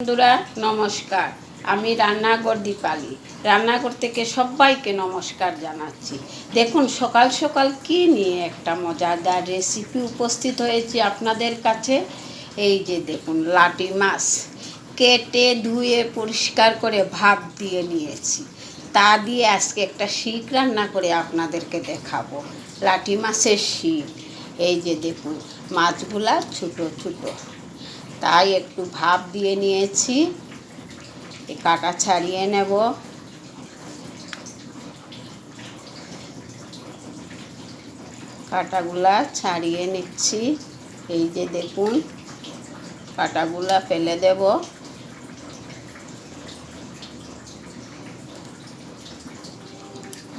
বন্ধুরা নমস্কার, আমি রান্নাঘর দীপালি। রান্নাঘর থেকে সবাইকে নমস্কার জানাচ্ছি। দেখুন সকাল সকাল কি নিয়ে একটা মজাদার রেসিপি উপস্থিত হয়েছে আপনাদের কাছে। এই যে দেখুন, লাটি মাছ কেটে ধুয়ে পরিষ্কার করে ভাপ দিয়ে নিয়েছি। তা দিয়ে আজকে একটা শিক রান্না করে আপনাদেরকে দেখাবো। লাটি মাছের শিক। এই যে দেখুন, মাছগুলা ছোটো ছোটো, তাই একটু ভাপ দিয়ে নিয়েছি। এই কাটা ছাড়িয়ে নেব। কাটাগুলা ছাড়িয়ে নিচ্ছি। এই যে দেখুন, কাটাগুলা ফেলে দেব।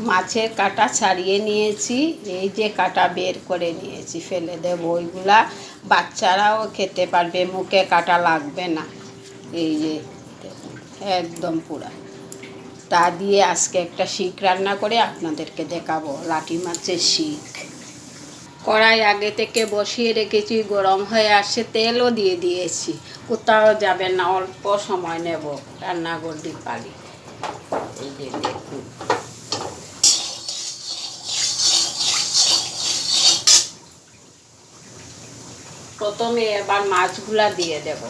মাছের কাটা ছাড়িয়ে নিয়েছি। এই যে কাটা বের করে নিয়েছি, ফেলে দেব। ওইগুলা বাচ্চারাও খেতে পারবে, মুখে কাটা লাগবে না। এই যে দেখুন, একদম পুরা। তা দিয়ে আজকে একটা শিক রান্না করে আপনাদেরকে দেখাবো, লাটি মাছের শিক। কড়াই আগে থেকে বসিয়ে রেখেছি, গরম হয়ে আসছে, তেলও দিয়ে দিয়েছি। কোথাও যাবে না, অল্প সময় নেব। রান্নাঘর দীপালি। এই যে দেখুন, প্রথমে এবার মাছগুলা দিয়ে দেব।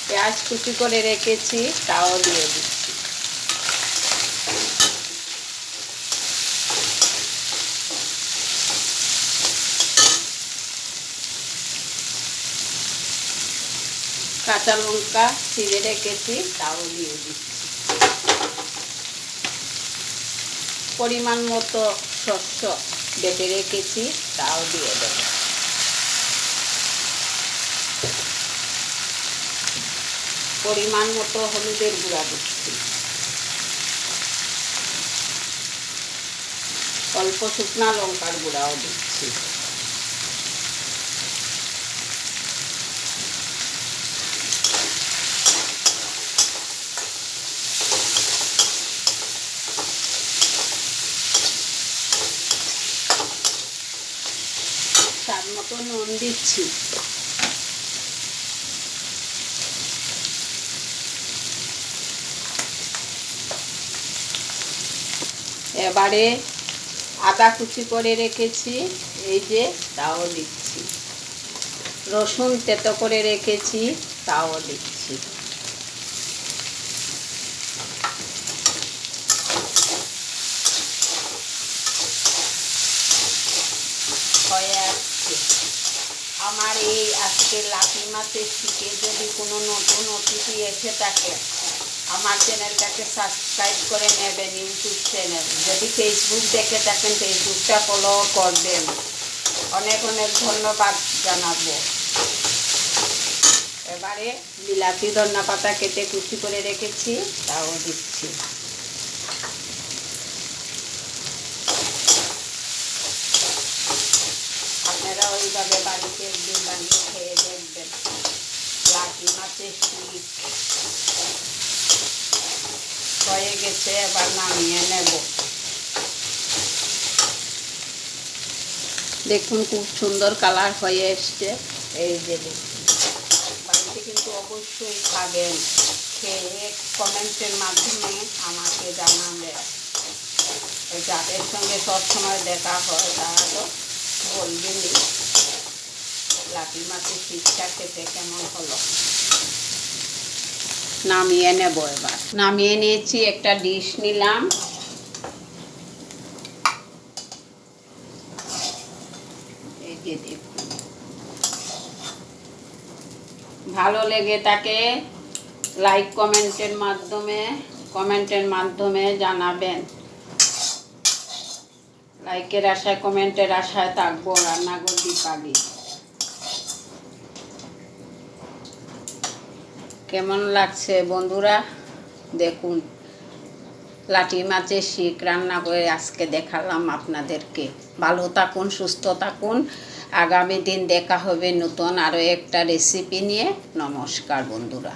পেঁয়াজ কুচি করে রেখেছি, তাও দিয়ে দিচ্ছি। কাঁচা লঙ্কা ছিঁড়ে রেখেছি, তাও দিয়ে দিচ্ছি। পরিমাণ মতো শস্য বেটে রেখেছি, তাও দিয়ে দেব। পরিমাণ মতো হলুদের গুঁড়া দিচ্ছি। অল্প শুকনা লঙ্কার গুঁড়াও দিচ্ছি। স্বাদ মতো নুন দিচ্ছি। এবারে আদা কুচি করে রেখেছি, এই যে তাও দিচ্ছি। রসুন তেতো করে রেখেছি, তাও দিচ্ছি। হয়ে আসছে আমার এই আজকে লাটি মাছের শিকে। যদি কোনো নতুন অতিথি এসে থাকে, আমার চ্যানেলটাকে সাবস্ক্রাইব করে নেবেন, ইউটিউব চ্যানেল। যদি ফেসবুক দেখে থাকেন, ফেসবুকটা ফলো করবেন। অনেক অনেক ধন্যবাদ জানাবো। এবারে বিলাতি ধনিয়া পাতা কেটে কুচি করে রেখেছি, তাও দিচ্ছি। আপনারা ওইভাবে বাড়িতে একদিন বানিয়ে খেয়ে দেখবেন, লাটি মাছের শিক। হয়ে গেছে, এবার নামিয়ে নেব। দেখুন খুব সুন্দর কালার হয়ে এসছে। এই যে দেখুন, বাড়িতে কিন্তু অবশ্যই খাবেন। খেয়ে কমেন্টের মাধ্যমে আমাকে জানাবেন। যাদের সঙ্গে সবসময় দেখা হয় তারা তো বলবেনই লাটি মাছের শিকটা খেতে কেমন হলো। নামিয়ে নেব। এবার নামিয়ে নিয়েছি, একটা ডিশ নিলাম। এই যে দেখুন, ভালো লেগে থাকে লাইক কমেন্টের মাধ্যমে জানাবেন। লাইকের আশায়, কমেন্টের আশায় থাকবো। রান্নাঘর দীপালি। কেমন লাগছে বন্ধুরা? দেখুন, লাটি মাছের শিক রান্না করে আজকে দেখালাম আপনাদেরকে। ভালো থাকুন, সুস্থ থাকুন। আগামী দিন দেখা হবে নতুন আরও একটা রেসিপি নিয়ে। নমস্কার বন্ধুরা।